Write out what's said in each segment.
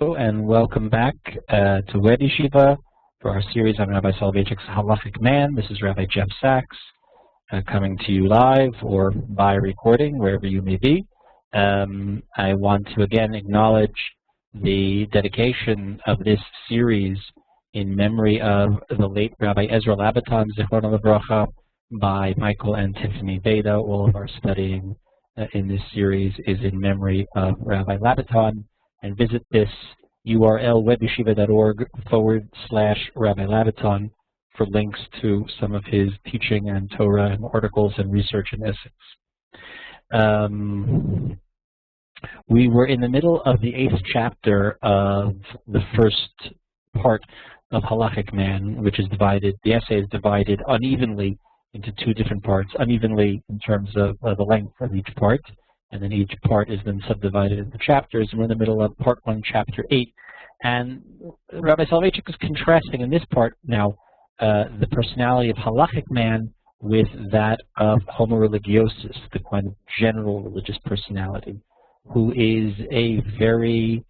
And welcome back to Web Yeshiva for our series on Rabbi Soloveitchik's Halakhic Man. This is Rabbi Jeff Sachs coming to you live or by recording, wherever you may be. I want to again acknowledge the dedication of this series in memory of the late Rabbi Ezra Labaton, Zichrono Livracha, by Michael and Tiffany Veda. All of our studying in this series is in memory of Rabbi Labaton. And visit this URL, WebYeshiva.org /Rabbi Labaton, for links to some of his teaching and Torah and articles and research and essays. We were in the middle of the 8th chapter of the first part of Halakhic Man, which is divided, the essay is divided unevenly into two different parts, unevenly in terms of the length of each part. And then each part is then subdivided into chapters, and we're in the middle of part 1, chapter 8. And Rabbi Soloveitchik is contrasting in this part now the personality of Halakhic Man with that of Homo religiosus, the kind of general religious personality, who is a very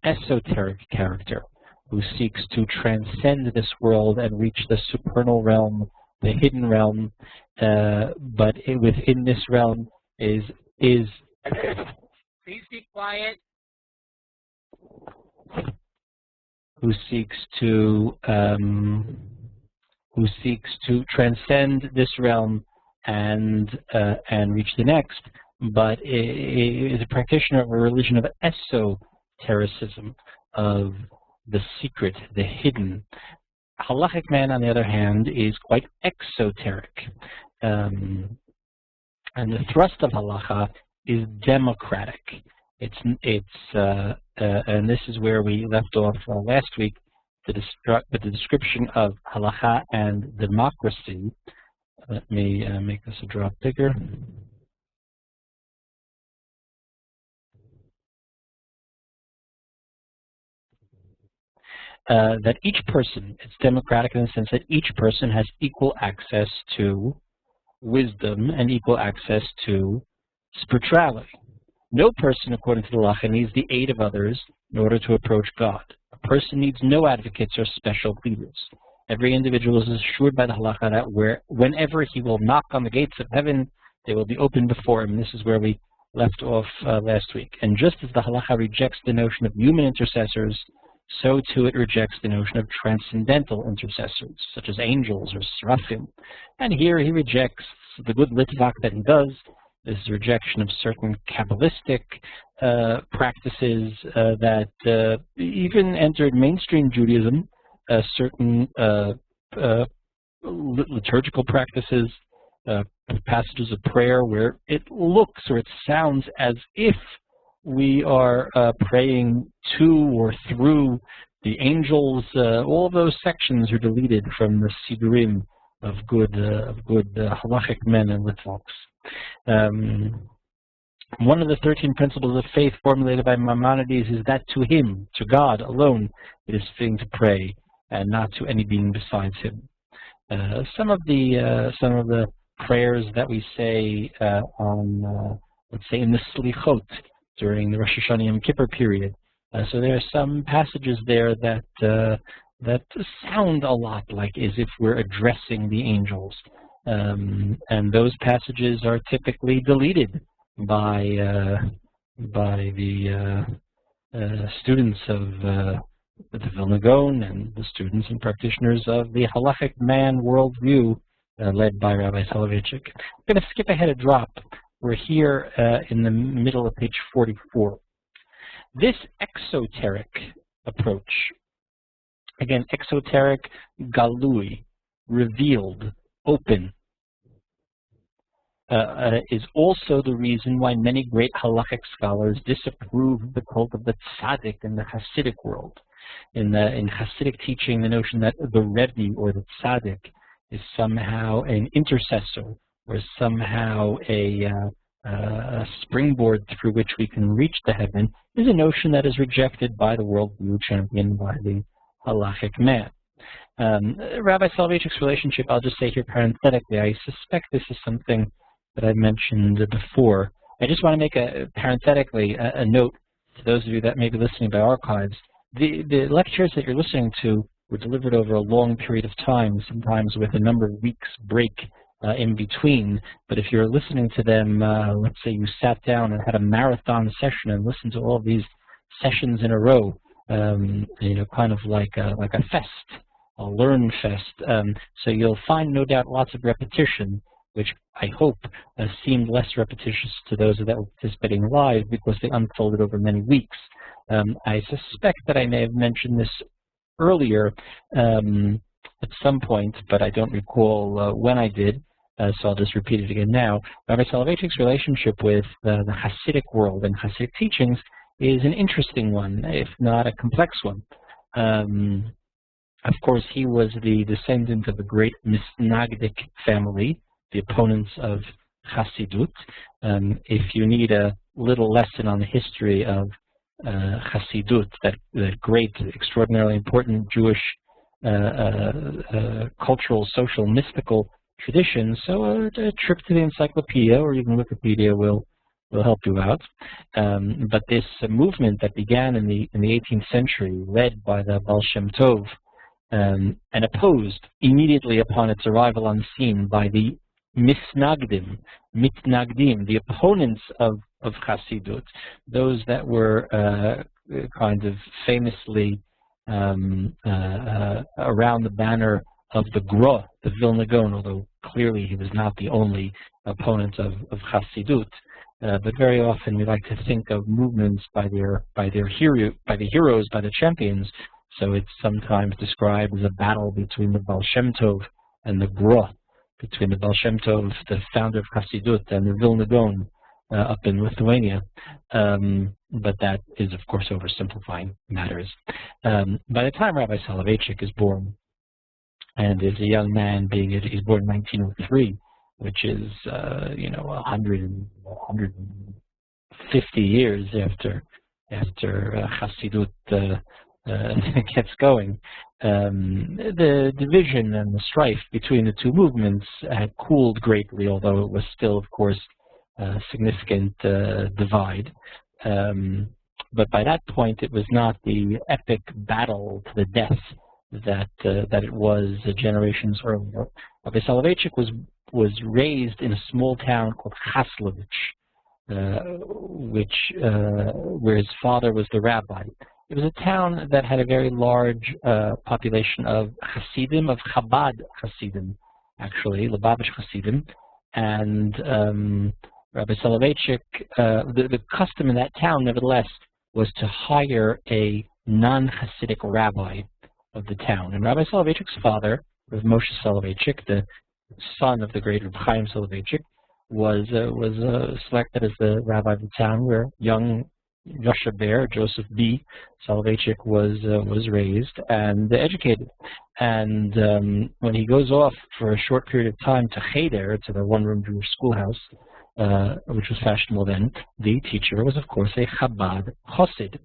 esoteric character, who seeks to transcend this world and reach the supernal realm, the hidden realm, but within this realm is please be quiet, who seeks to transcend this realm and reach the next, but is a practitioner of a religion of esotericism, of the secret, the hidden. Halakhic Man, on the other hand, is quite exoteric. And the thrust of halacha is democratic. And this is where we left off last week, with the description of halacha and democracy. Let me make this a drop bigger. That each person, it's democratic in the sense that each person has equal access to wisdom and equal access to spirituality. No person, according to the halacha, needs the aid of others in order to approach God. A person needs no advocates or special pleaders. Every individual is assured by the halacha that whenever he will knock on the gates of heaven, they will be opened before him. This is where we left off last week. And just as the halacha rejects the notion of human intercessors, so too it rejects the notion of transcendental intercessors, such as angels or seraphim. And here he rejects the good litvak that he does, this rejection of certain Kabbalistic practices that even entered mainstream Judaism, certain liturgical practices, passages of prayer where it looks or it sounds as if we are praying to or through the angels. All of those sections are deleted from the Sidurim of good Halakhic men and litvaks. One of the 13 principles of faith formulated by Maimonides is that to him, to God alone, it is fitting to pray, and not to any being besides him. Some of the prayers that we say let's say in the Slichot, during the Rosh Hashanah Yom Kippur period. So there are some passages there that sound a lot like as if we're addressing the angels. And those passages are typically deleted by the students of the Vilna Gaon and the students and practitioners of the Halakhic Man worldview led by Rabbi Soloveitchik. I'm going to skip ahead a drop. We're here in the middle of page 44. This exoteric approach, again, exoteric, galui, revealed, open, is also the reason why many great halakhic scholars disapprove of the cult of the tzaddik in the Hasidic world. In Hasidic teaching, the notion that the Rebbe or the tzaddik is somehow an intercessor, or somehow a springboard through which we can reach the heaven, is a notion that is rejected by the worldview championed by the Halakhic Man. Rabbi Soloveitchik's relationship, I'll just say here parenthetically, I suspect this is something that I mentioned before. I just want to make parenthetically a note those of you that may be listening by archives, the lectures that you're listening to were delivered over a long period of time, sometimes with a number of weeks break in between. But if you're listening to them, let's say you sat down and had a marathon session and listened to all these sessions in a row, kind of like a fest, a learn fest. So you'll find, no doubt, lots of repetition, which I hope seemed less repetitious to those that were participating live because they unfolded over many weeks. I suspect that I may have mentioned this earlier at some point, but I don't recall when I did, so I'll just repeat it again now. Rabbi Soloveitchik's relationship with the Hasidic world and Hasidic teachings is an interesting one, if not a complex one. Of course, he was the descendant of a great Misnagdic family, the opponents of Hasidut. If you need a little lesson on the history of Hasidut, that great, extraordinarily important Jewish cultural, social, mystical tradition, so a trip to the encyclopedia or even Wikipedia will help you out. But this movement that began in the 18th century, led by the Baal Shem Tov, and opposed immediately upon its arrival on the scene by the Mitnagdim, the opponents of Hasidut, those that were kind of famously around the banner of the Gra, the Vilna Gaon, although clearly he was not the only opponent of Hasidut. But very often we like to think of movements by the heroes, by the champions. So it's sometimes described as a battle between the Baal Shem Tov and the Gra, between the Baal Shem Tov, the founder of Hasidut, and the Vilna Gaon up in Lithuania. But that is, of course, oversimplifying matters. By the time Rabbi Soloveitchik is born, and is a young man, he's born in 1903, which is 150 years after Hasidut gets going. The division and the strife between the two movements had cooled greatly, although it was still, of course, a significant divide. But by that point, it was not the epic battle to the death that it was generations earlier. Rabbi Soloveitchik was raised in a small town called Haslovich, where his father was the rabbi. It was a town that had a very large population of Hasidim, of Chabad Hasidim, actually, Lubavitch Hasidim, and Rabbi Soloveitchik, the custom in that town, nevertheless, was to hire a non-Hasidic rabbi of the town. And Rabbi Soloveitchik's father, Rav Moshe Soloveitchik, the son of the great Reb Chaim Soloveitchik, was selected as the rabbi of the town, where young Yosha Joseph B. Soloveitchik was raised and educated. And when he goes off for a short period of time to Cheder, to the one-room Jewish schoolhouse, which was fashionable then, the teacher was, of course, a Chabad Chassid.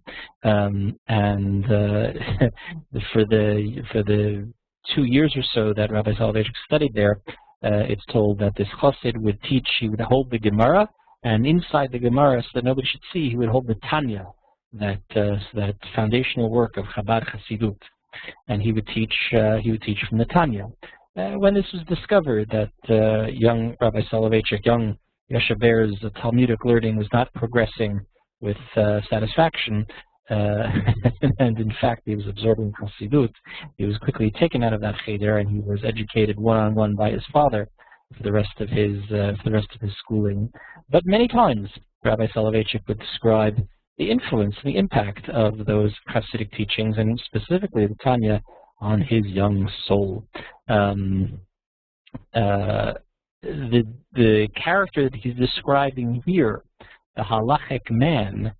For the 2 years or so that Rabbi Soloveitchik studied there, it's told that this Chassid would teach, he would hold the Gemara, and inside the Gemara, so that nobody should see, he would hold the Tanya, that foundational work of Chabad Hasidut, and he would teach from the Tanya. When this was discovered that young Rabbi Soloveitchik, young Yosha Ber's Talmudic learning was not progressing with satisfaction, and in fact he was absorbing Hasidut, he was quickly taken out of that cheder and he was educated one-on-one by his father for the rest of his schooling. But many times Rabbi Soloveitchik would describe the influence, the impact of those Hasidic teachings, and specifically the Tanya, on his young soul. The character that he's describing here, the Halakhic Man,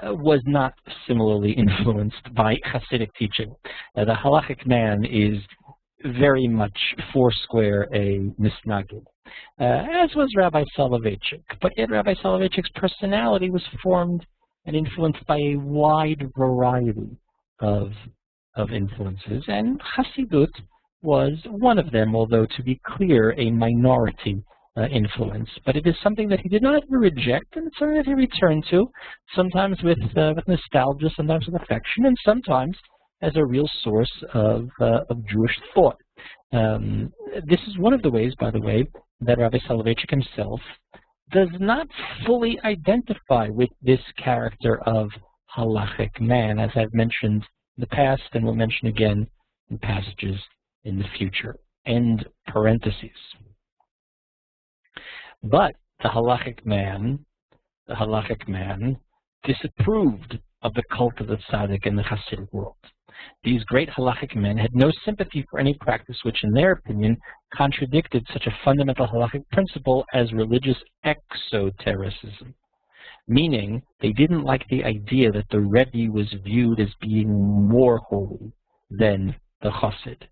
was not similarly influenced by Hasidic teaching. The Halakhic Man is very much foursquare a Misnagid, as was Rabbi Soloveitchik. But yet Rabbi Soloveitchik's personality was formed and influenced by a wide variety of influences, and Hasidut was one of them, although, to be clear, a minority influence, but it is something that he did not ever reject, and it's something that he returned to, sometimes with nostalgia, sometimes with affection, and sometimes as a real source of Jewish thought. This is one of the ways, by the way, that Rabbi Soloveitchik himself does not fully identify with this character of Halakhic man, as I've mentioned in the past and will mention again in passages in the future. End parentheses. But the Halakhic man disapproved of the cult of the tzaddik in the Hasidic world. These great Halakhic men had no sympathy for any practice which, in their opinion, contradicted such a fundamental Halakhic principle as religious exotericism, meaning they didn't like the idea that the Rebbe was viewed as being more holy than the Chassid,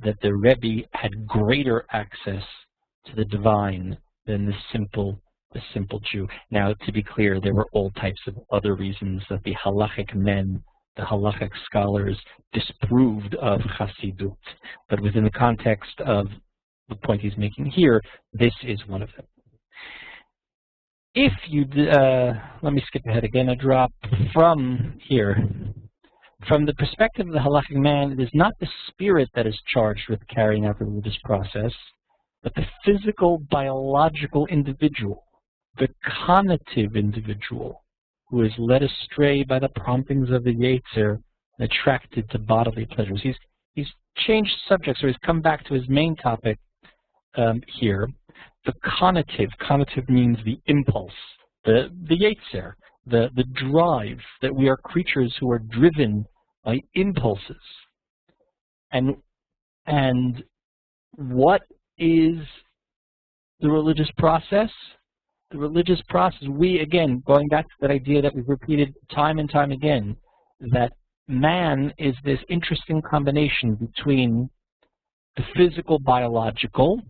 that the Rebbe had greater access to the divine than the simple Jew. Now, to be clear, there were all types of other reasons that the Halakhic men, the Halakhic scholars, disproved of Chassidut, but within the context of the point he's making here, this is one of them. If you, let me skip ahead again, a drop from here. From the perspective of the Halakhic man, it is not the spirit that is charged with carrying out the religious process, but the physical, biological individual, the conative individual, who is led astray by the promptings of the Yetzer and attracted to bodily pleasures. He's changed subjects, or he's come back to his main topic here. The conative means the impulse, the Yetzer, the drive, that we are creatures who are driven by impulses. And what is the religious process? The religious process, we, again, going back to that idea that we've repeated time and time again, that man is this interesting combination between the physical, biological,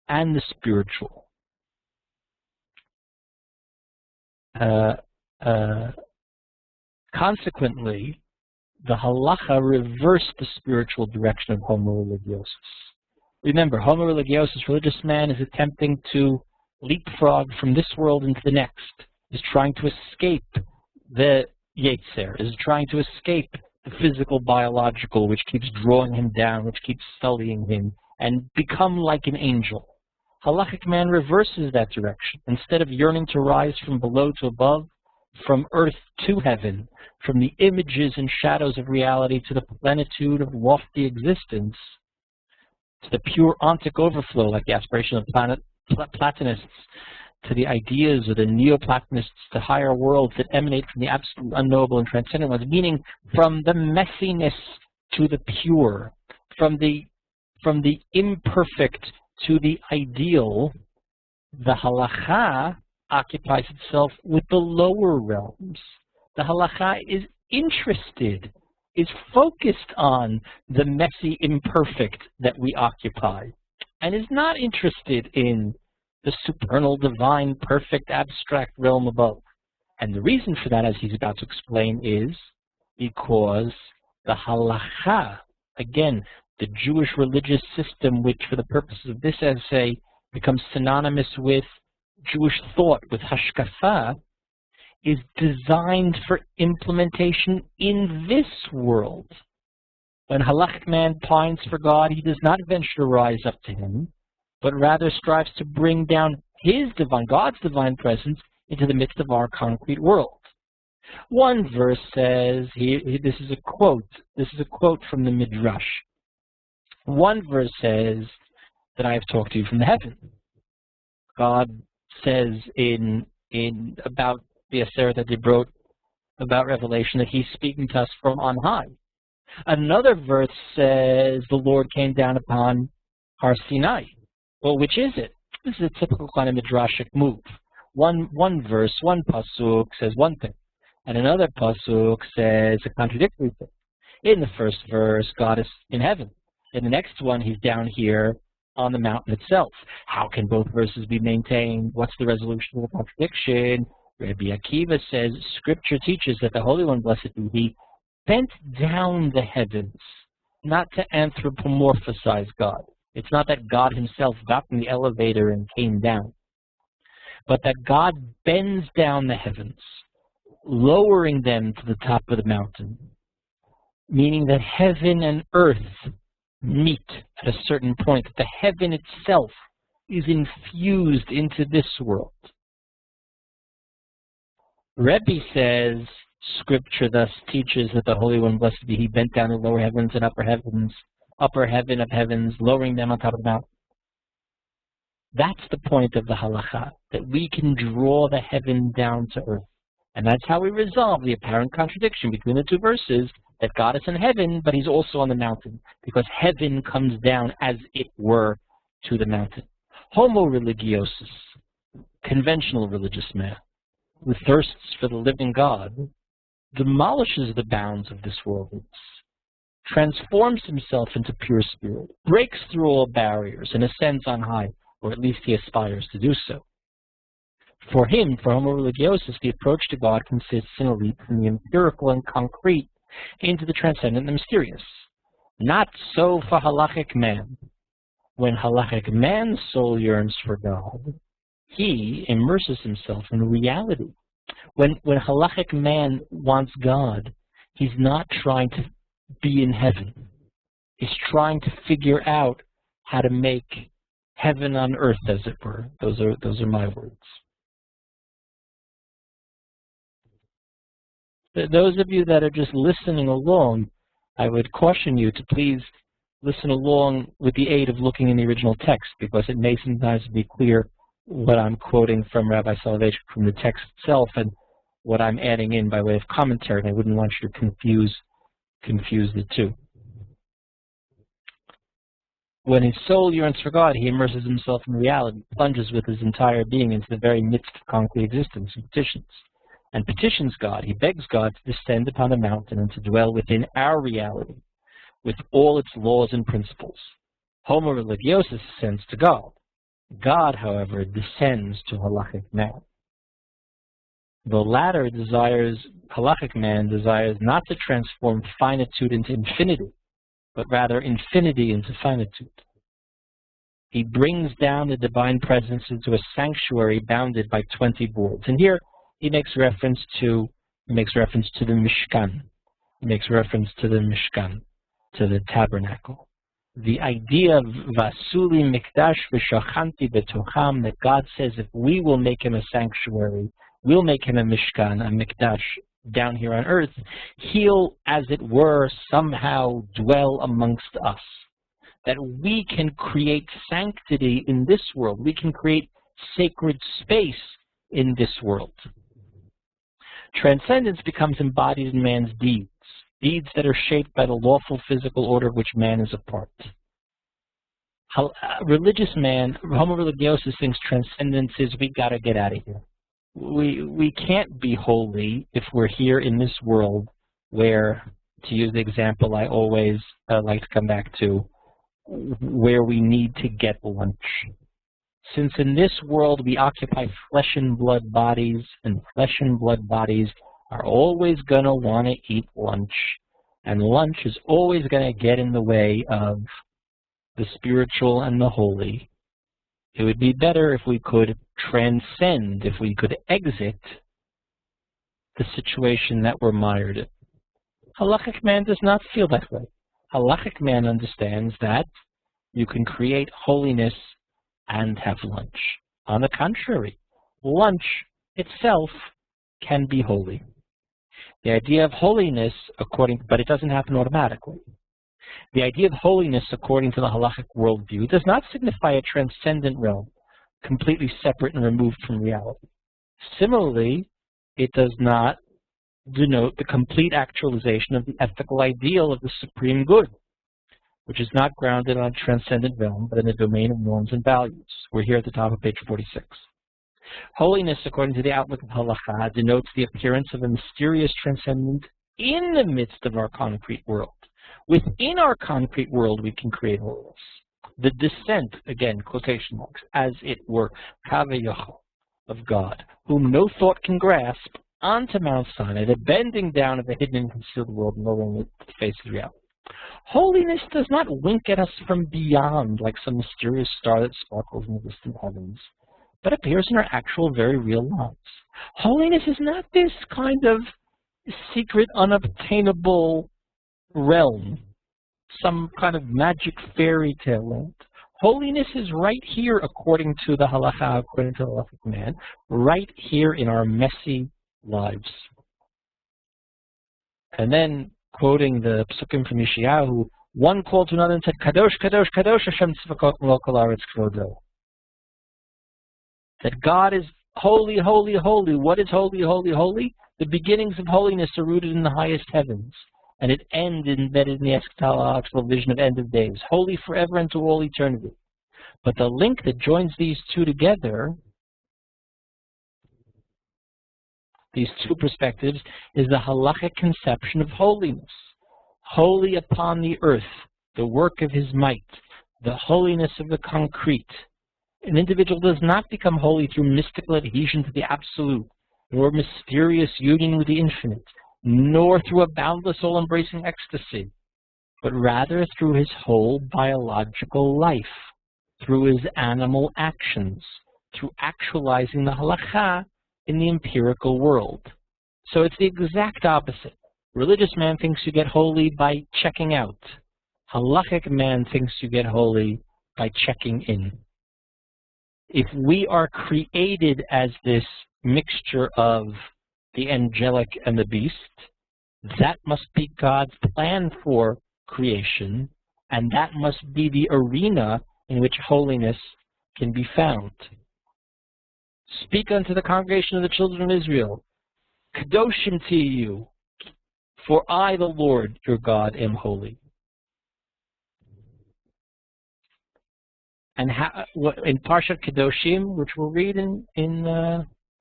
and the spiritual. Consequently, the halacha reversed the spiritual direction of homo religiosus. Remember, homo religiosus, religious man, is attempting to leapfrog from this world into the next, is trying to escape the Yetzer, is trying to escape the physical, biological, which keeps drawing him down, which keeps sullying him, and become like an angel. Halakhic man reverses that direction. Instead of yearning to rise from below to above, from earth to heaven, from the images and shadows of reality to the plenitude of lofty existence, to the pure ontic overflow, like the aspiration of Platonists, to the ideas of the Neoplatonists, to higher worlds that emanate from the absolute unknowable and transcendent ones, meaning from the messiness to the pure, from the imperfect to the ideal. The halakha occupies itself with the lower realms. The halakha is interested, is focused on the messy imperfect that we occupy, and is not interested in the supernal, divine, perfect, abstract realm above. And the reason for that, as he's about to explain, is because the halakha, again, the Jewish religious system, which for the purposes of this essay becomes synonymous with Jewish thought, with hashkafa, is designed for implementation in this world. When Halakhic man pines for God, he does not venture to rise up to him, but rather strives to bring down his divine, God's divine presence into the midst of our concrete world. One verse says, this is a quote from the Midrash. One verse says that I have talked to you from the heaven. God says in about the Aseret that he wrote about Revelation that he's speaking to us from on high. Another verse says the Lord came down upon Har Sinai. Well, which is it? This is a typical kind of midrashic move. One verse, one pasuk says one thing, and another pasuk says a contradictory thing. In the first verse, God is in heaven. In the next one, he's down here on the mountain itself. How can both verses be maintained? What's the resolution of the contradiction? Rabbi Akiva says, Scripture teaches that the Holy One, blessed be He, bent down the heavens, not to anthropomorphize God. It's not that God himself got in the elevator and came down, but that God bends down the heavens, lowering them to the top of the mountain, meaning that heaven and earth meet at a certain point, that the heaven itself is infused into this world. Rebbe says, Scripture thus teaches that the Holy One, blessed be He, bent down the lower heavens and upper heaven of heavens, lowering them on top of the mountain. That's the point of the halakha, that we can draw the heaven down to earth. And that's how we resolve the apparent contradiction between the two verses, that God is in heaven, but He's also on the mountain, because heaven comes down, as it were, to the mountain. Homo religiosus, conventional religious man, who thirsts for the living God, demolishes the bounds of this worldliness, transforms himself into pure spirit, breaks through all barriers, and ascends on high, or at least he aspires to do so. For him, for Homo religiosus, the approach to God consists in a leap from the empirical and concrete into the transcendent and mysterious. Not so for Halakhic Man. When Halakhic Man's soul yearns for God, he immerses himself in reality. When Halakhic Man wants God, he's not trying to be in heaven. He's trying to figure out how to make heaven on earth, as it were. Those are my words. Those of you that are just listening along, I would caution you to please listen along with the aid of looking in the original text, because it may sometimes be clear what I'm quoting from Rabbi Soloveitchik from the text itself and what I'm adding in by way of commentary, and I wouldn't want you to confuse the two. When his soul yearns for God, he immerses himself in reality, plunges with his entire being into the very midst of concrete existence and petitions God. He begs God to descend upon the mountain and to dwell within our reality, with all its laws and principles. Homo religiosus ascends to God. God, however, descends to Halakhic Man. The latter Halakhic Man desires not to transform finitude into infinity, but rather infinity into finitude. He brings down the divine presence into a sanctuary bounded by 20 boards. And here he makes reference to the Mishkan. He makes reference to the Mishkan, to the tabernacle. The idea of Vasuli Mikdash V'Shachanti B'Tocham, that God says if we will make him a sanctuary, we'll make him a Mishkan, a Mikdash, down here on earth, he'll, as it were, somehow dwell amongst us. That we can create sanctity in this world. We can create sacred space in this world. Transcendence becomes embodied in man's deeds, deeds that are shaped by the lawful physical order of which man is a part. Religious man, Homo religiosus, thinks transcendence is we got to get out of here. We can't be holy if we're here in this world where, to use the example I always like to come back to, where we need to get lunch. Since in this world we occupy flesh and blood bodies, and flesh and blood bodies are always going to want to eat lunch, and lunch is always going to get in the way of the spiritual and the holy, it would be better if we could transcend, if we could exit the situation that we're mired in. Halakhic Man does not feel that way. Halakhic Man understands that you can create holiness and have lunch. On the contrary, lunch itself can be holy. The idea of holiness, but it doesn't happen automatically. The idea of holiness, according to the halakhic worldview, does not signify a transcendent realm, completely separate and removed from reality. Similarly, it does not denote the complete actualization of the ethical ideal of the supreme good, which is not grounded on a transcendent realm, but in the domain of norms and values. We're here at the top of page 46. Holiness, according to the outlook of halakha, denotes the appearance of a mysterious transcendent in the midst of our concrete world. Within our concrete world, we can create holiness. The descent, again, quotation marks, as it were, kaveh of God, whom no thought can grasp, onto Mount Sinai, the bending down of the hidden and concealed world and lowering it to the face of reality. Holiness does not wink at us from beyond like some mysterious star that sparkles in the distant heavens, but appears in our actual, very real lives. Holiness is not this kind of secret, unobtainable realm, some kind of magic fairy tale land. Holiness is right here, according to the halakha, according to the Halakhic Man, right here in our messy lives. And then, quoting the psukim from Yeshayahu, one called to another and said, Kadosh, Kadosh, Kadosh, Hashem tzvakot melokol haaretz kvodo. That God is holy, holy, holy. What is holy, holy, holy? The beginnings of holiness are rooted in the highest heavens, and it ends embedded in the eschatological vision of end of days, holy forever and to all eternity. But the link that joins these two together, these two perspectives, is the halachic conception of holiness. Holy upon the earth, the work of his might, the holiness of the concrete. An individual does not become holy through mystical adhesion to the absolute, nor mysterious union with the infinite, nor through a boundless, all-embracing ecstasy, but rather through his whole biological life, through his animal actions, through actualizing the halakha in the empirical world. So it's the exact opposite. Religious man thinks you get holy by checking out. Halakhic man thinks you get holy by checking in. If we are created as this mixture of the angelic and the beast, that must be God's plan for creation, and that must be the arena in which holiness can be found. Speak unto the congregation of the children of Israel, Kadoshim to you, for I, the Lord, your God, am holy. And how, in Parshat Kedoshim, which we'll read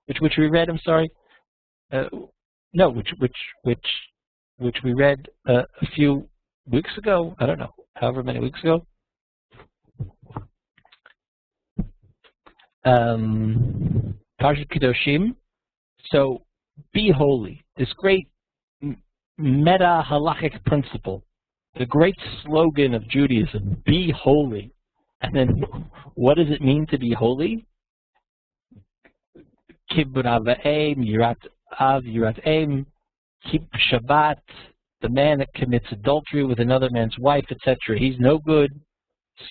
which we read, which we read a few weeks ago. I don't know, however many weeks ago. Parshat Kedoshim. So, be holy. This great meta halachic principle, the great slogan of Judaism: be holy. And then, what does it mean to be holy? Kibbud ava'im, yirat av, yirat aim, keep Shabbat, the man that commits adultery with another man's wife, etc. He's no good.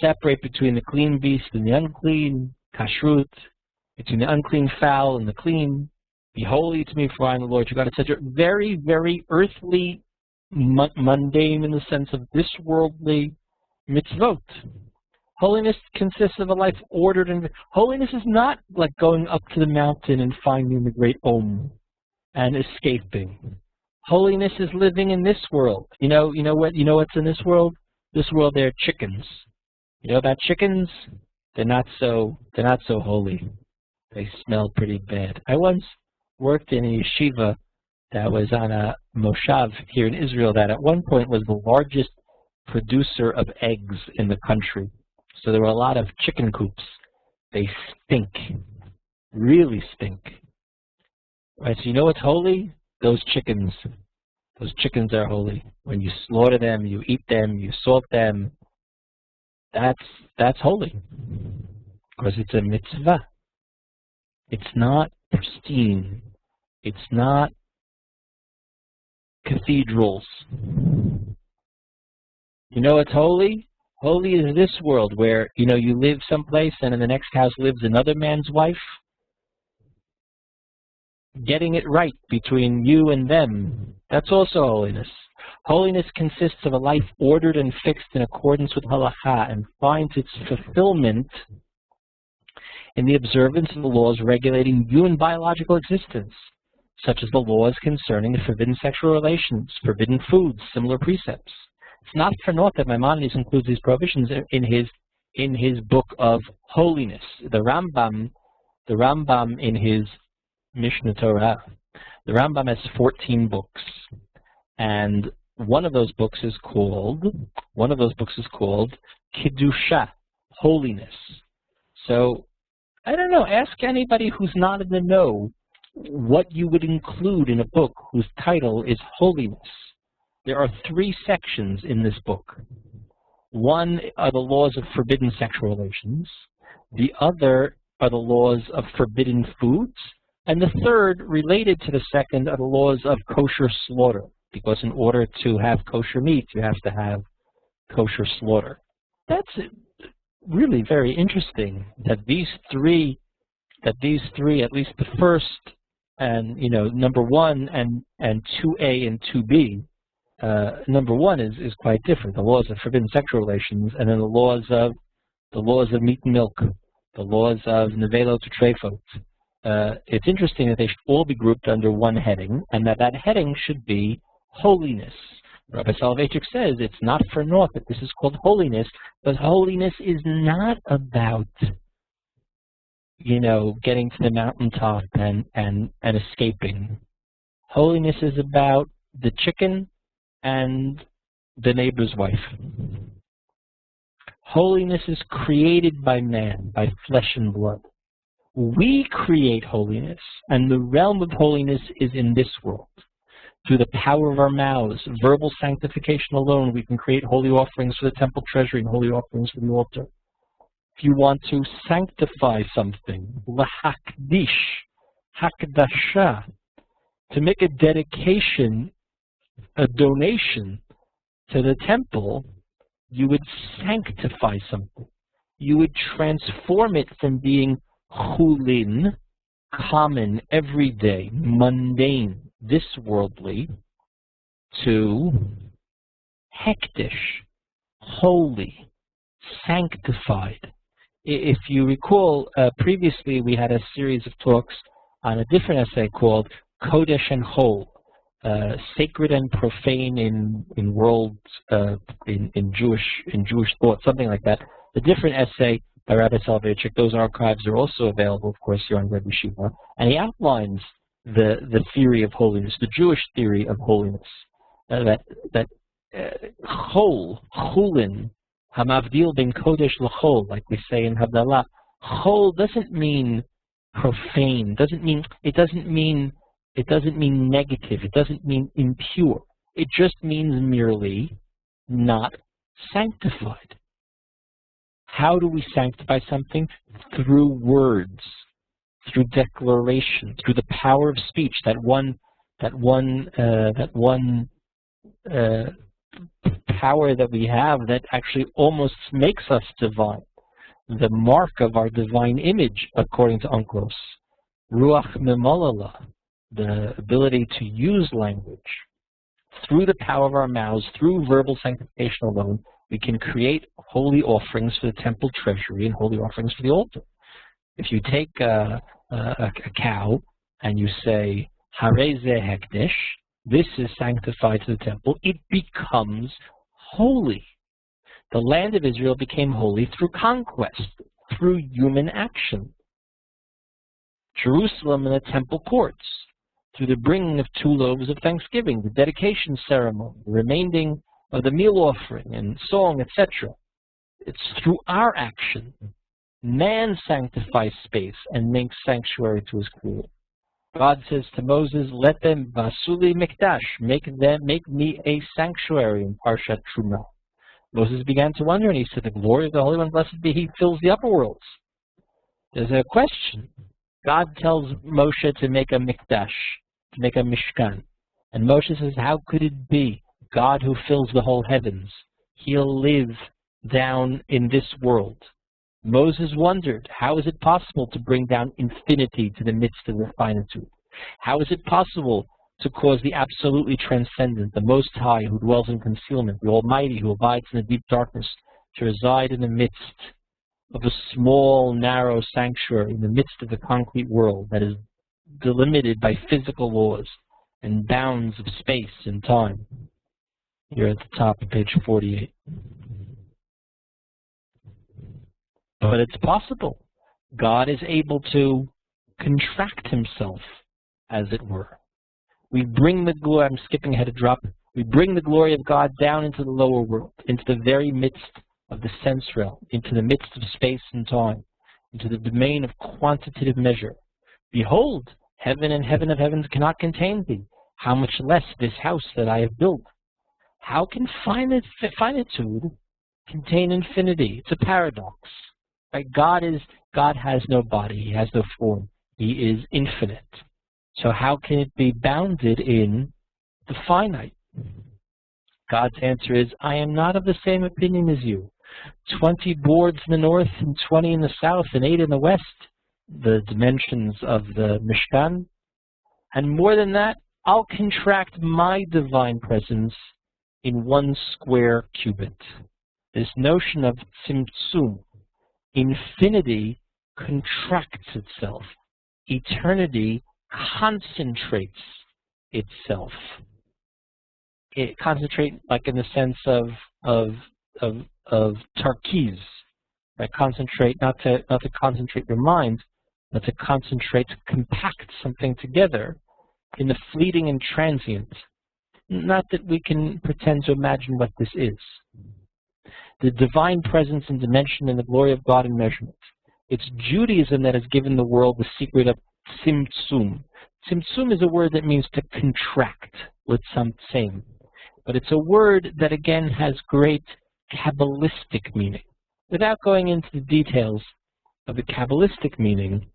Separate between the clean beast and the unclean, kashrut, between the unclean fowl and the clean. Be holy to me, for I am the Lord your God, etc. Very, very earthly, mundane in the sense of this worldly mitzvot. Holiness consists of a life ordered, and holiness is not like going up to the mountain and finding the great Om and escaping. Holiness is living in this world. You know what's in this world? This world, there are chickens. You know about chickens? They're not so holy. They smell pretty bad. I once worked in a yeshiva that was on a moshav here in Israel that at one point was the largest producer of eggs in the country. So there were a lot of chicken coops. They stink. Really stink. Right, so you know what's holy? Those chickens. Those chickens are holy. When you slaughter them, you eat them, you salt them, that's holy. Because it's a mitzvah. It's not pristine. It's not cathedrals. You know what's holy? Holy is this world where, you live someplace and in the next house lives another man's wife. Getting it right between you and them, that's also holiness. Holiness consists of a life ordered and fixed in accordance with halakha and finds its fulfillment in the observance of the laws regulating human biological existence, such as the laws concerning forbidden sexual relations, forbidden foods, similar precepts. It's not for naught that Maimonides includes these prohibitions in his book of holiness. The Rambam in his Mishnah Torah, the Rambam has 14 books, and one of those books is called Kiddusha, holiness. So I don't know. Ask anybody who's not in the know what you would include in a book whose title is holiness. There are 3 sections in this book. One are the laws of forbidden sexual relations. The other are the laws of forbidden foods. And the third, related to the second, are the laws of kosher slaughter. Because in order to have kosher meat, you have to have kosher slaughter. That's really very interesting that these three, at least the first and, number 1 and 2A and 2B, number 1 is quite different. The laws of forbidden sexual relations, and then the laws of meat and milk, the laws of nevelo to trefot. It's interesting that they should all be grouped under one heading, and that heading should be holiness. Rabbi Soloveitchik says it's not for naught that this is called holiness, but holiness is not about, getting to the mountaintop and escaping. Holiness is about the chicken and the neighbor's wife. Holiness is created by man, by flesh and blood. We create holiness, and the realm of holiness is in this world. Through the power of our mouths, verbal sanctification alone, we can create holy offerings for the temple treasury and holy offerings for the altar. If you want to sanctify something, lahakdish, hakdasha, to make a dedication, a donation to the temple, you would sanctify something. You would transform it from being chulin, common, everyday, mundane, this worldly, to hektish, holy, sanctified. If you recall, previously we had a series of talks on a different essay called Kodesh and Chol, sacred and profane in world in Jewish thought, something like that. The different essay by Rabbi Soloveitchik, those archives are also available, of course, here on WebYeshiva, and he outlines the theory of holiness, the Jewish theory of holiness, that chol, chulin, hamavdil ben kodesh l'chol, like we say in Havdalah. Chol doesn't mean profane, it doesn't mean negative, it doesn't mean impure. It just means merely not sanctified. How do we sanctify something? Through words, through declaration, through the power of speech, that one power that we have that actually almost makes us divine, the mark of our divine image, according to Unclos. Ruach Memalala, the ability to use language. Through the power of our mouths, through verbal sanctification alone, we can create holy offerings for the temple treasury and holy offerings for the altar. If you take a cow and you say, Harei ze hekdesh, this is sanctified to the temple, it becomes holy. The land of Israel became holy through conquest, through human action. Jerusalem and the temple courts, through the bringing of 2 loaves of thanksgiving, the dedication ceremony, the remaining of the meal offering and song, etc. It's through our action. Man sanctifies space and makes sanctuary to his creator. God says to Moses, let them vasuli mikdash, make me a sanctuary in Parshat Trumah. Moses began to wonder, and he said, the glory of the Holy One, blessed be He, fills the upper worlds. There's a question. God tells Moshe to make a mikdash, to make a mishkan. And Moshe says, how could it be? God who fills the whole heavens, He'll live down in this world. Moses wondered, how is it possible to bring down infinity to the midst of the finitude? How is it possible to cause the absolutely transcendent, the Most High, who dwells in concealment, the Almighty, who abides in the deep darkness, to reside in the midst of a small, narrow sanctuary, in the midst of the concrete world that is delimited by physical laws and bounds of space and time? Here at the top of page 48. But it's possible. God is able to contract Himself, as it were. We bring the glory, I'm skipping ahead a drop, we bring the glory of God down into the lower world, into the very midst of the sense realm, into the midst of space and time, into the domain of quantitative measure. Behold, heaven and heaven of heavens cannot contain thee. How much less this house that I have built? How can finitude contain infinity? It's a paradox. Right? God has no body. He has no form. He is infinite. So how can it be bounded in the finite? God's answer is, I am not of the same opinion as you. 20 boards in the north and 20 in the south and 8 in the west, the dimensions of the Mishkan. And more than that, I'll contract my divine presence in 1 square cubit. This notion of tzimtzum, infinity contracts itself. Eternity concentrates itself. It concentrates like in the sense of tarkiz, right? Concentrate, not to concentrate your mind, but to concentrate, to compact something together in the fleeting and transient. Not that we can pretend to imagine what this is. The divine presence and dimension and the glory of God in measurement. It's Judaism that has given the world the secret of tzimtzum. Tzimtzum is a word that means to contract with some same. But it's a word that again has great Kabbalistic meaning. Without going into the details of the Kabbalistic meaning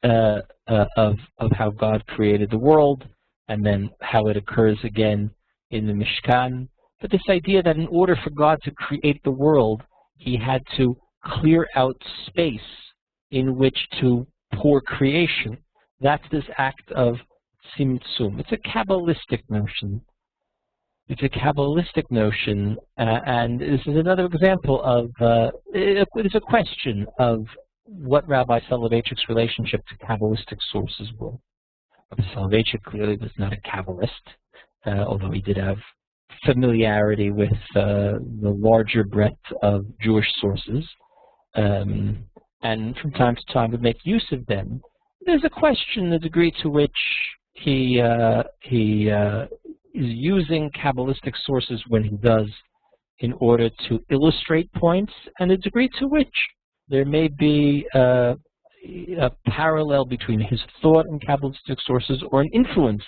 of how God created the world and then how it occurs again in the Mishkan, but this idea that in order for God to create the world, he had to clear out space in which to pour creation. That's this act of tzimtzum. It's a Kabbalistic notion. It's a Kabbalistic notion, and this is another example of, it's a question of what Rabbi Soloveitchik's relationship to Kabbalistic sources were. Rabbi Soloveitchik clearly was not a Kabbalist, although he did have familiarity with the larger breadth of Jewish sources, and from time to time would make use of them. There's a question the degree to which he is using Kabbalistic sources when he does in order to illustrate points, and the degree to which there may be a parallel between his thought and Kabbalistic sources or an influence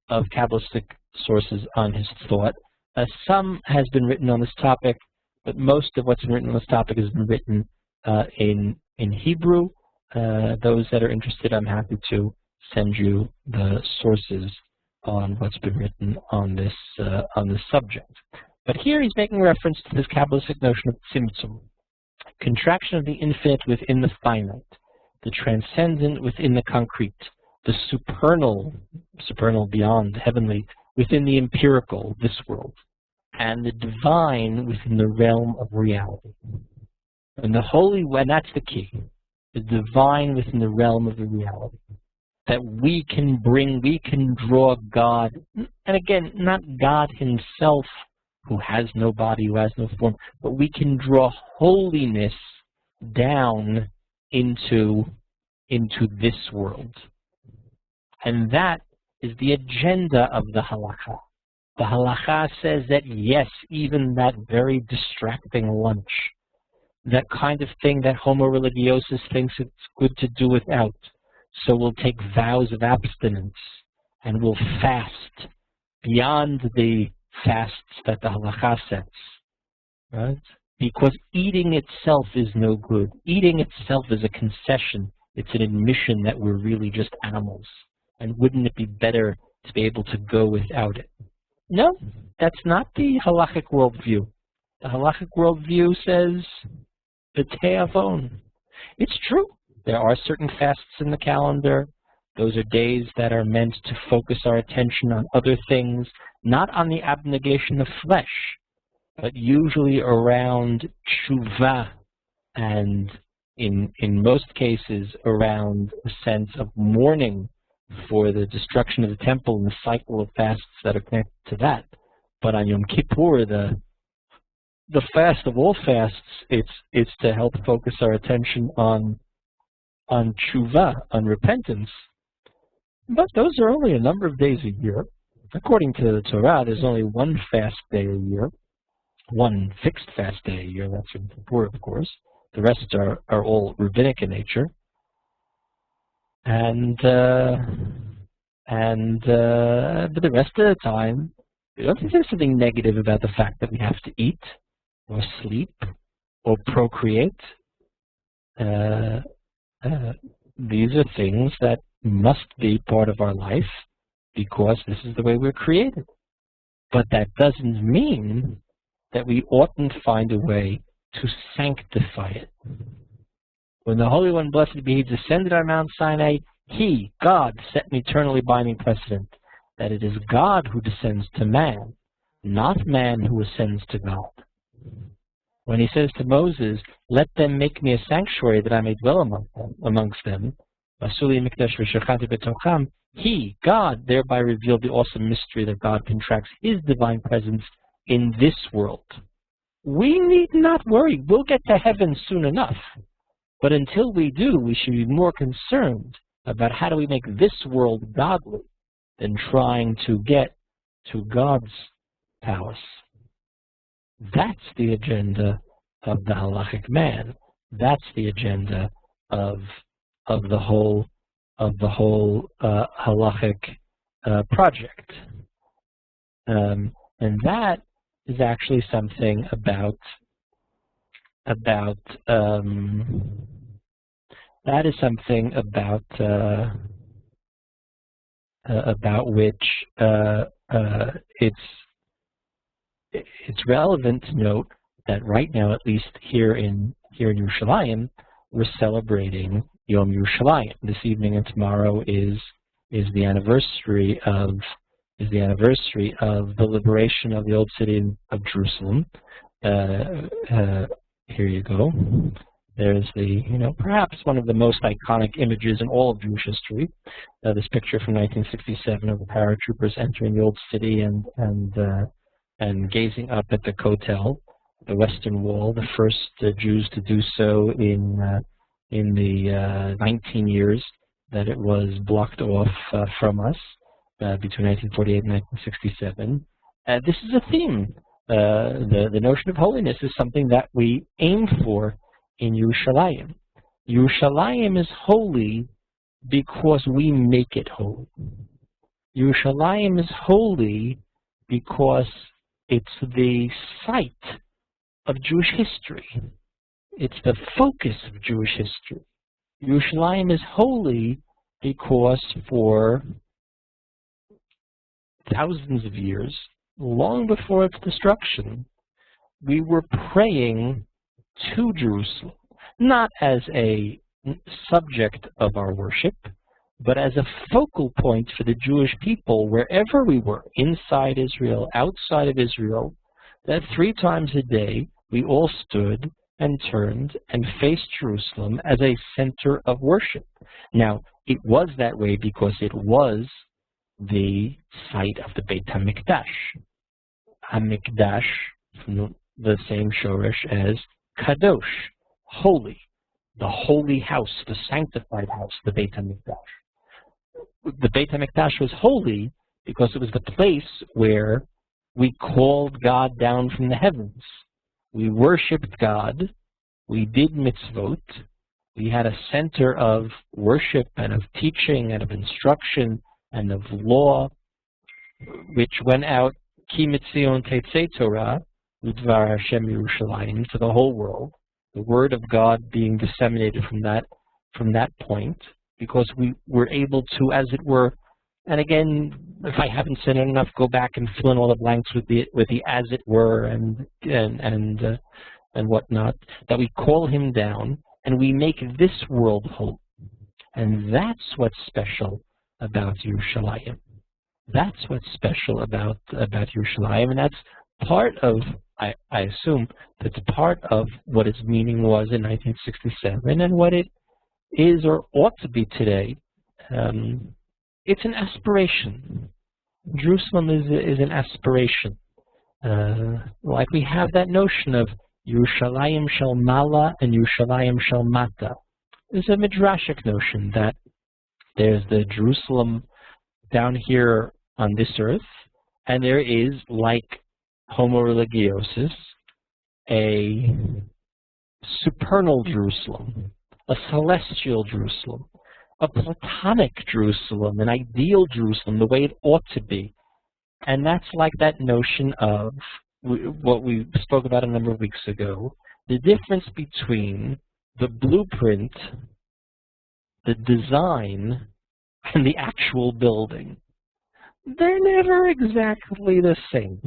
of Kabbalistic sources on his thought. Some has been written on this topic, but most of what's been written on this topic has been written in Hebrew. Those that are interested, I'm happy to send you the sources on what's been written on this subject. But here he's making reference to this Kabbalistic notion of tzimtzum, contraction of the infinite within the finite, the transcendent within the concrete, the supernal beyond heavenly, within the empirical, this world, and the divine within the realm of reality. And the holy, and that's the key, the divine within the realm of the reality. That we can draw God, and again, not God himself, who has no body, who has no form, but we can draw holiness down into this world. And that is the agenda of the halakha. The halakha says that yes, even that very distracting lunch, that kind of thing that homo religiosus thinks it's good to do without, so we'll take vows of abstinence and we'll fast beyond the fasts that the halakha sets, right? Because eating itself is no good. Eating itself is a concession. It's an admission that we're really just animals. And wouldn't it be better to be able to go without it? No, that's not the halakhic worldview. The halakhic worldview says, b'te'avon. It's true. There are certain fasts in the calendar. Those are days that are meant to focus our attention on other things, not on the abnegation of flesh, but usually around tshuva, and in most cases around a sense of mourning for the destruction of the temple and the cycle of fasts that are connected to that. But on Yom Kippur, the fast of all fasts, it's to help focus our attention on tshuva, on repentance. But those are only a number of days a year. According to the Torah, there's only one fast day a year, one fixed fast day a year. That's Yom Kippur, of course. The rest are all rabbinic in nature. But the rest of the time, We don't think there's something negative about the fact that we have to eat or sleep or procreate. These are things that must be part of our life because this is the way we're created. But that doesn't mean that we oughtn't find a way to sanctify it. When the Holy One, blessed be He, descended on Mount Sinai, He, God, set an eternally binding precedent that it is God who descends to man, not man who ascends to God. When He says to Moses, let them make me a sanctuary that I may dwell amongst them, He, God, thereby revealed the awesome mystery that God contracts His divine presence in this world. We need not worry. We'll get to heaven soon enough. But until we do, we should be more concerned about how do we make this world godly than trying to get to God's palace. That's the agenda of the Halakhic Man. That's the agenda of the whole Halakhic project, and that is actually something about which it's relevant to note that right now, at least here in Yerushalayim, we're celebrating Yom Yerushalayim. This evening and tomorrow is the anniversary of the liberation of the old city of Jerusalem. Here you go. There's the, perhaps one of the most iconic images in all of Jewish history. This picture from 1967 of the paratroopers entering the old city and gazing up at the Kotel, the Western Wall, the first Jews to do so in the 19 years that it was blocked off from us between 1948 and 1967. This is a theme. The notion of holiness is something that we aim for in Yerushalayim. Yerushalayim is holy because we make it holy. Yerushalayim is holy because it's the site of Jewish history. It's the focus of Jewish history. Yerushalayim is holy because for thousands of years, long before its destruction, we were praying to Jerusalem, not as a subject of our worship, but as a focal point for the Jewish people wherever we were, inside Israel, outside of Israel, that 3 times a day we all stood and turned and faced Jerusalem as a center of worship. Now, it was that way because it was the site of the Beit HaMikdash. HaMikdash, from the same shoresh as Kadosh, holy, the holy house, the sanctified house, the Beit HaMikdash. The Beit HaMikdash was holy because it was the place where we called God down from the heavens. We worshipped God, we did mitzvot, we had a center of worship and of teaching and of instruction and of law, which went out, Ki Mitzion Tetzei Torah, Udvar Hashem Yerushalayim, to the whole world, the word of God being disseminated from that point, because we were able to, as it were, and again, if I haven't said it enough, go back and fill in all the blanks with the as it were and whatnot, that we call Him down and we make this world holy. And that's what's special about Yerushalayim. That's what's special about Yerushalayim, and that's part of, I assume, that's part of what its meaning was in 1967 and what it is or ought to be today. It's an aspiration. Jerusalem is an aspiration. Like we have that notion of Yerushalayim shel Mala and Yerushalayim shel Mata. There's a midrashic notion that there's the Jerusalem down here on this earth, and there is, like Homo religiosus, a supernal Jerusalem, a celestial Jerusalem, a platonic Jerusalem, an ideal Jerusalem, the way it ought to be. And that's like that notion of what we spoke about a number of weeks ago, the difference between the blueprint, the design, and the actual building. They're never exactly the same.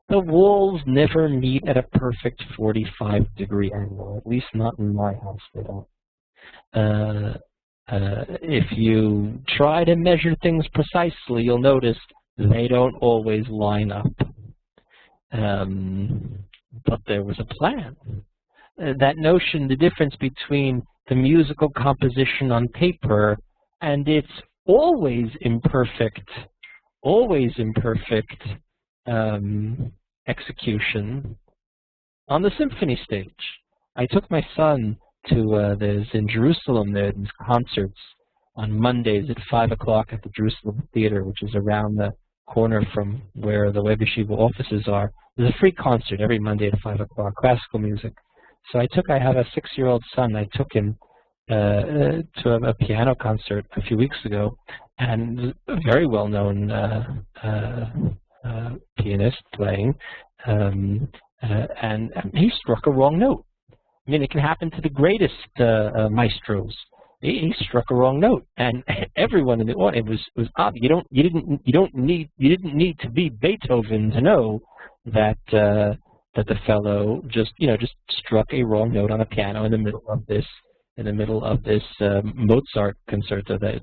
The walls never meet at a perfect 45-degree angle, at least not in my house, they don't. If you try to measure things precisely, you'll notice they don't always line up. But there was a plan. That notion, the difference between the musical composition on paper and its always imperfect execution on the symphony stage. I took my son to, there's in Jerusalem, there's concerts on Mondays at 5 o'clock at the Jerusalem Theater, which is around the corner from where the WebYeshiva offices are. There's a free concert every Monday at 5 o'clock, classical music. So I have a 6-year-old son, I took him to a piano concert a few weeks ago, and a very well-known pianist playing, and he struck a wrong note. I mean, it can happen to the greatest maestros. He struck a wrong note, and everyone in the audience was obvious. You didn't need to be Beethoven to know that that the fellow just struck a wrong note on a piano in the middle of this Mozart concerto that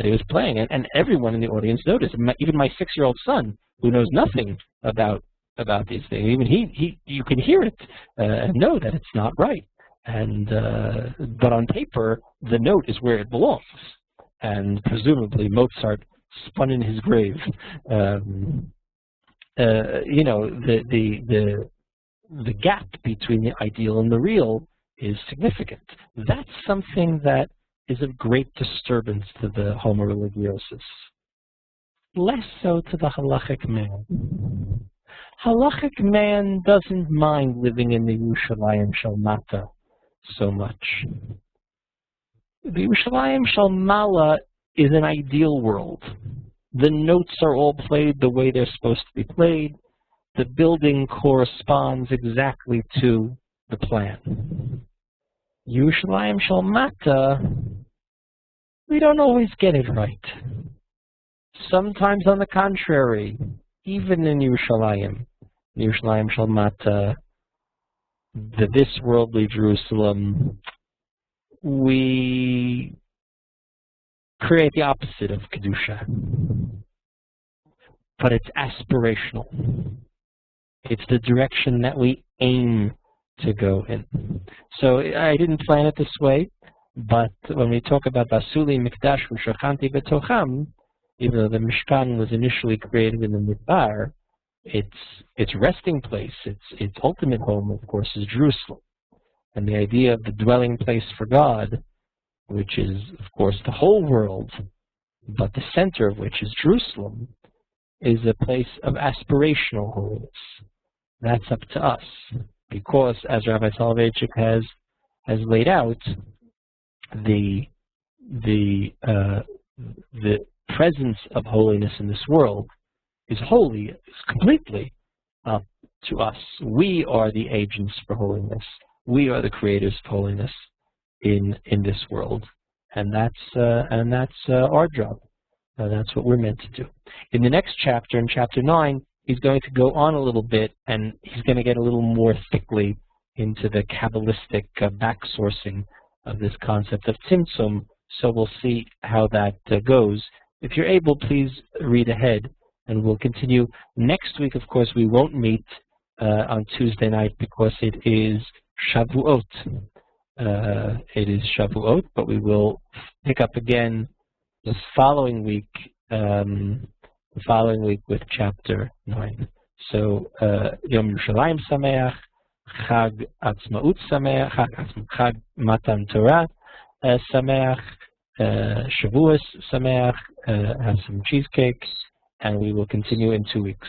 he was playing, and everyone in the audience noticed. Even my 6-year-old son, who knows nothing about these things, even you can hear it and know that it's not right. And but on paper, the note is where it belongs, and presumably Mozart spun in his grave. The gap between the ideal and the real is significant. That's something that is of great disturbance to the homo religiosus. Less so to the Halakhic man. Halakhic man doesn't mind living in the Yerushalayim Shel Mata so much. The Yerushalayim Shel Mala is an ideal world. The notes are all played the way they're supposed to be played. The building corresponds exactly to the plan. Yerushalayim Shel Mata, we don't always get it right. Sometimes, on the contrary, even in Yerushalayim Shel Mata, this worldly Jerusalem, we create the opposite of Kedusha. But it's aspirational. It's the direction that we aim to go in. So I didn't plan it this way, but when we talk about Basuli Mikdash V'Shachanti B'Tocham, even though the Mishkan was initially created in the Midbar, its resting place, its ultimate home, of course, is Jerusalem. And the idea of the dwelling place for God, which is, of course, the whole world, but the center of which is Jerusalem, is a place of aspirational holiness. That's up to us, because, as Rabbi Soloveitchik has laid out, the presence of holiness in this world is completely up to us. We are the agents for holiness. We are the creators of holiness in this world, and that's our job. That's what we're meant to do. In the next chapter, in chapter 9, he's going to go on a little bit, and he's going to get a little more thickly into the Kabbalistic backsourcing of this concept of Tzimtzum. So we'll see how that goes. If you're able, please read ahead, and we'll continue. Next week, of course, we won't meet on Tuesday night because it is Shavuot. It is Shavuot, but we will pick up again the following week with chapter 9. So Yom Yerushalayim Sameach, Chag Atzmaut Sameach, Chag Matan Torah Sameach, Shavuos Sameach, have some cheesecake, and we will continue in 2 weeks.